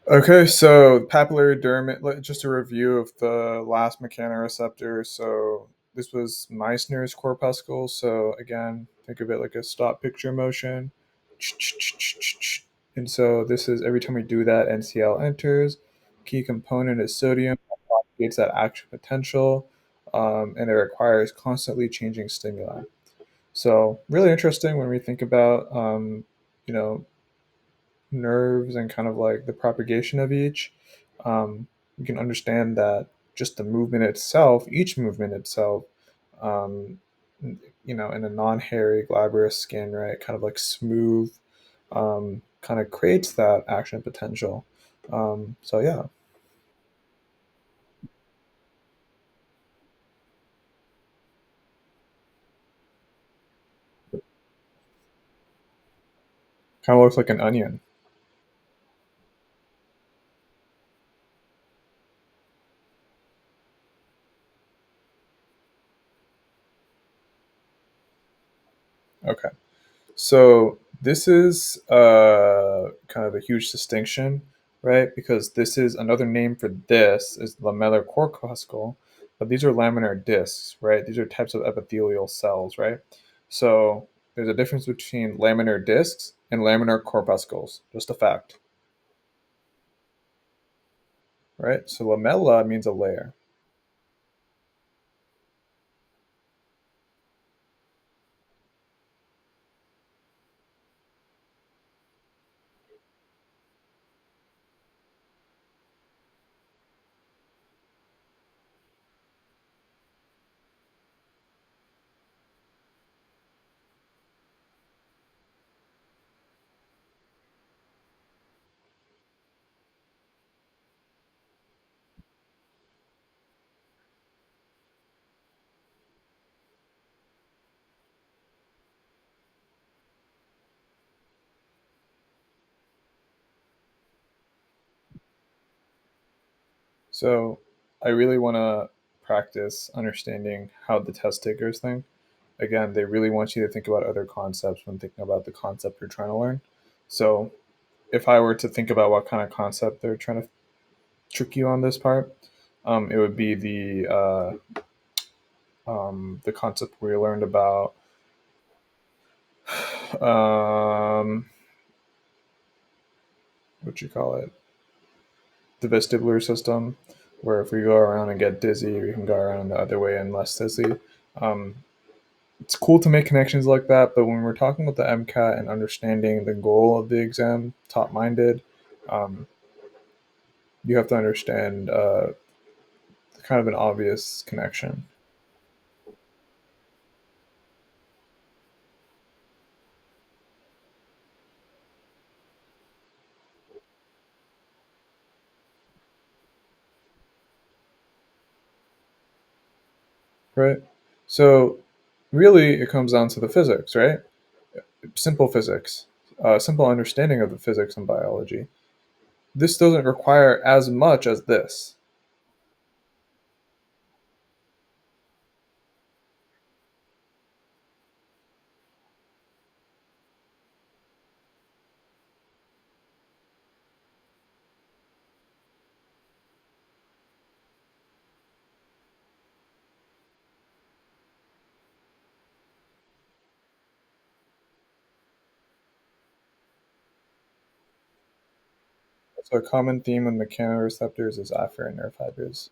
Okay, so papillary dermis, just a review of the last mechanoreceptor. So this was Meissner's corpuscle. So again, think of it like a stop picture motion. And so this is every time we do that, NCL enters. Key component is sodium, that propagates that action potential, and it requires constantly changing stimuli. So really interesting when we think about, you know, nerves and kind of like the propagation of each, you can understand that just the movement itself, each movement itself, um, in a non-hairy, glabrous skin, right, kind of like smooth, kind of creates that action potential. So yeah, kind of looks like an onion. Okay. So this is kind of a huge distinction, right? Because this is another name for this is lamellar corpuscle, but these are laminar discs, right? These are types of epithelial cells, right? So there's a difference between laminar discs and laminar corpuscles. Just a fact, right? So lamella means a layer. So I really want to practice understanding how the test takers think. Again, they really want you to think about other concepts when thinking about the concept you're trying to learn. So if I were to think about what kind of concept they're trying to trick you on this part, it would be the concept we learned about um, what you call it, the vestibular system, where if we go around and get dizzy, we can go around the other way and less dizzy. Um, it's cool to make connections like that, but when we're talking about the MCAT and understanding the goal of the exam, top minded, um, you have to understand kind of an obvious connection, right? So, really, it comes down to the physics, right? Simple physics, simple understanding of the physics and biology. This doesn't require as much as this. So, a common theme in mechanoreceptors is afferent nerve fibers.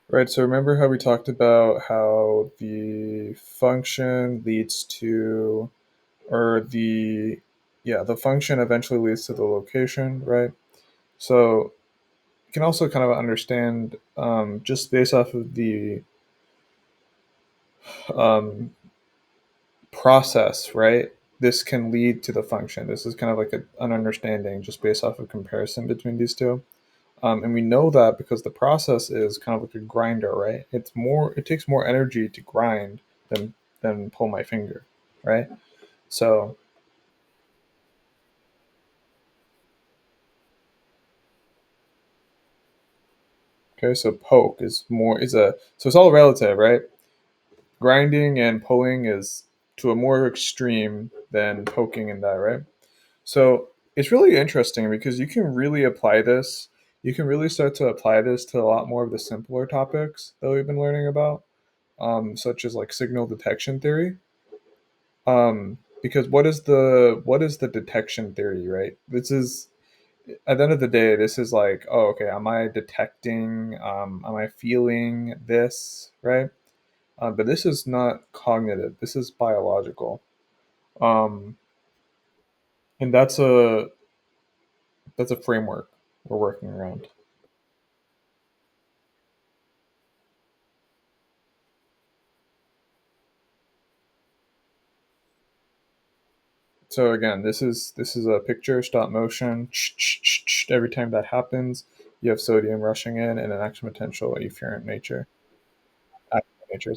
Right, so remember how we talked about how the function leads to, or the function eventually leads to the location, right? So you can also kind of understand, just based off of the um, process, right? this can lead to the function. This is kind of like an understanding just based off of comparison between these two. And we know that because the process is kind of like a grinder, right? It takes more energy to grind than pull my finger, right? So, okay, so poke is more is a so it's all relative, right? Grinding and pulling is to a more extreme than poking and that, right? So it's really interesting because you can really apply this. You can really start to apply this to a lot more of the simpler topics that we've been learning about, such as like signal detection theory. Because what is the detection theory, right? This is at the end of the day, this is like, oh, okay, am I detecting? Am I feeling this, right? But this is not cognitive. This is biological, um, and that's a framework we're working around. So again, this is a picture stop motion. Every time that happens, you have sodium rushing in and an action potential efferent nature. Active nature.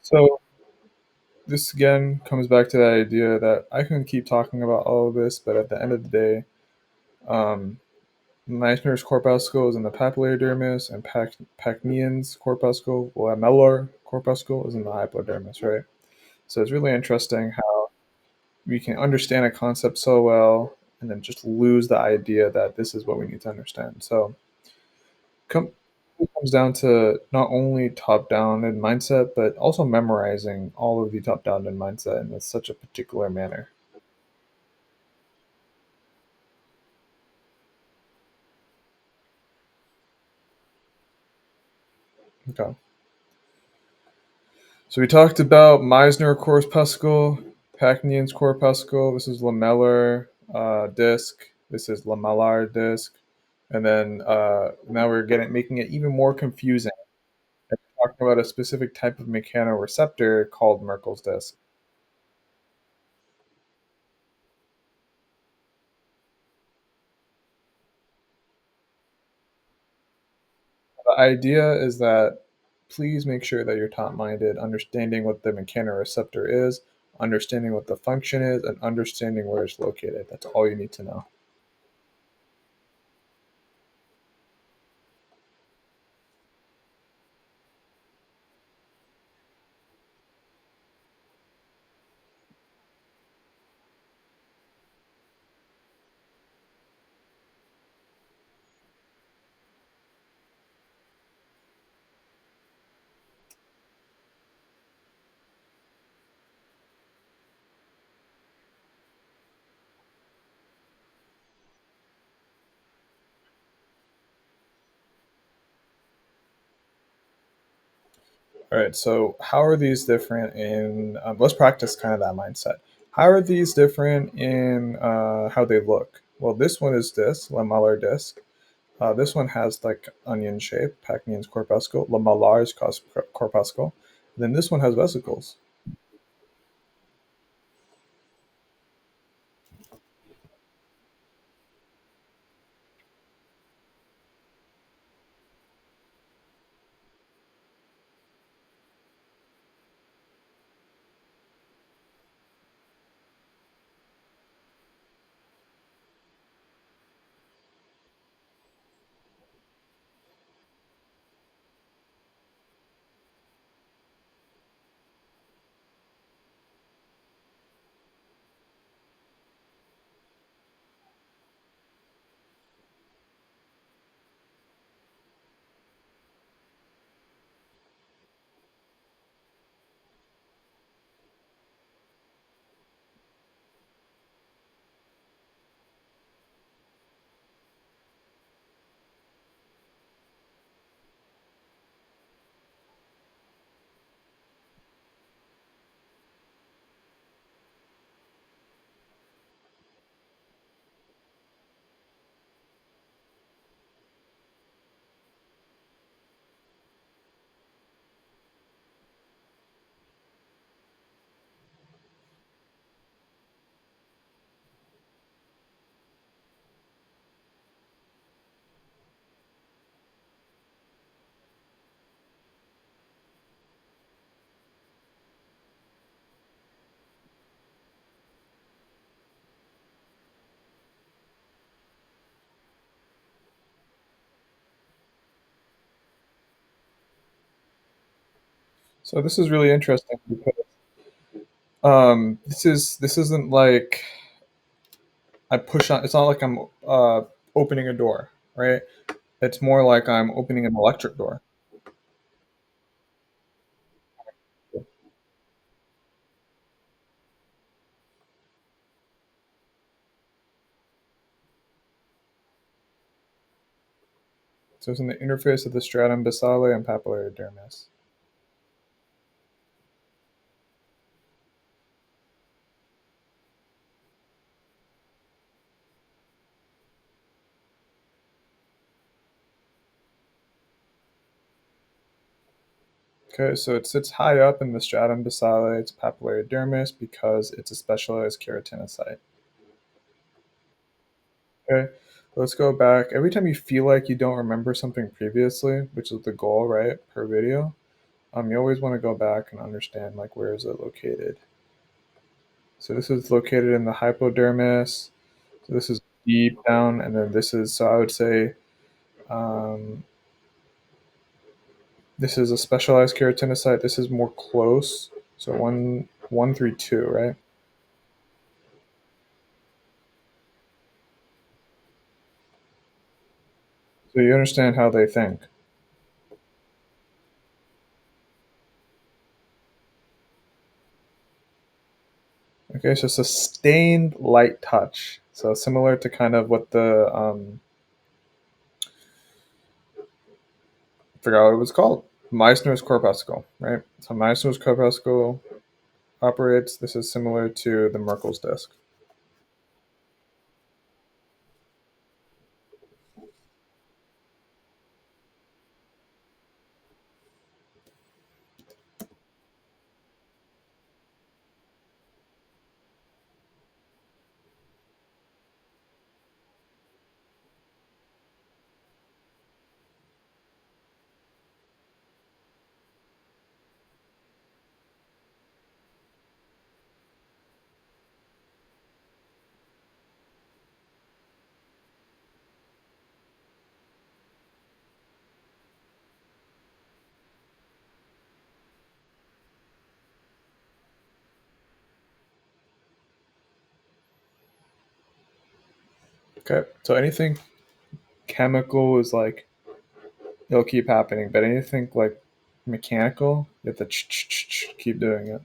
So this again comes back to that idea that I can keep talking about all of this, but at the end of the day, um, Meissner's corpuscle is in the papillary dermis, and Pacnian's corpuscle, lamellar corpuscle, is in the hypodermis, right? So it's really interesting how we can understand a concept so well and then just lose the idea that this is what we need to understand. So come, it comes down to not only top down in mindset, but also memorizing all of the top down in mindset in such a particular manner. Okay. So we talked about Meissner corpuscle, Pacnian's corpuscle. This is lamellar disc. This is lamellar disc. And then now we're getting making it even more confusing. And talking about a specific type of mechanoreceptor called Merkel's disc. The idea is that please make sure that you're top-minded, understanding what the mechanoreceptor is, understanding what the function is, and understanding where it's located. That's all you need to know. All right, so how are these different in? Let's practice kind of that mindset. How are these different in how they look? Well, this one is this lamellar disc. This one has like onion shape, Pacnian's corpuscle, lamellar's corpuscle. Then this one has vesicles. So this is really interesting because this isn't like I push on. It's not like I'm opening a door, right? It's more like I'm opening an electric door. So it's in the interface of the stratum basale and papillary dermis. Okay, so it sits high up in the stratum basale, it's papillary dermis because it's a specialized keratinocyte. Okay, let's go back. Every time you feel like you don't remember something previously, which is the goal, right, per video, you always want to go back and understand like where is it located. So this is located in the hypodermis. So this is deep down, and then this is so I would say um, this is a specialized keratinocyte. This is more close. So 132, right? So you understand how they think. Okay, so sustained light touch. So similar to kind of what the I forgot what it was called. Meissner's corpuscle, right? So Meissner's corpuscle operates. This is similar to the Merkel's disc. Okay, so anything chemical is like it'll keep happening, but anything like mechanical, you have to keep doing it.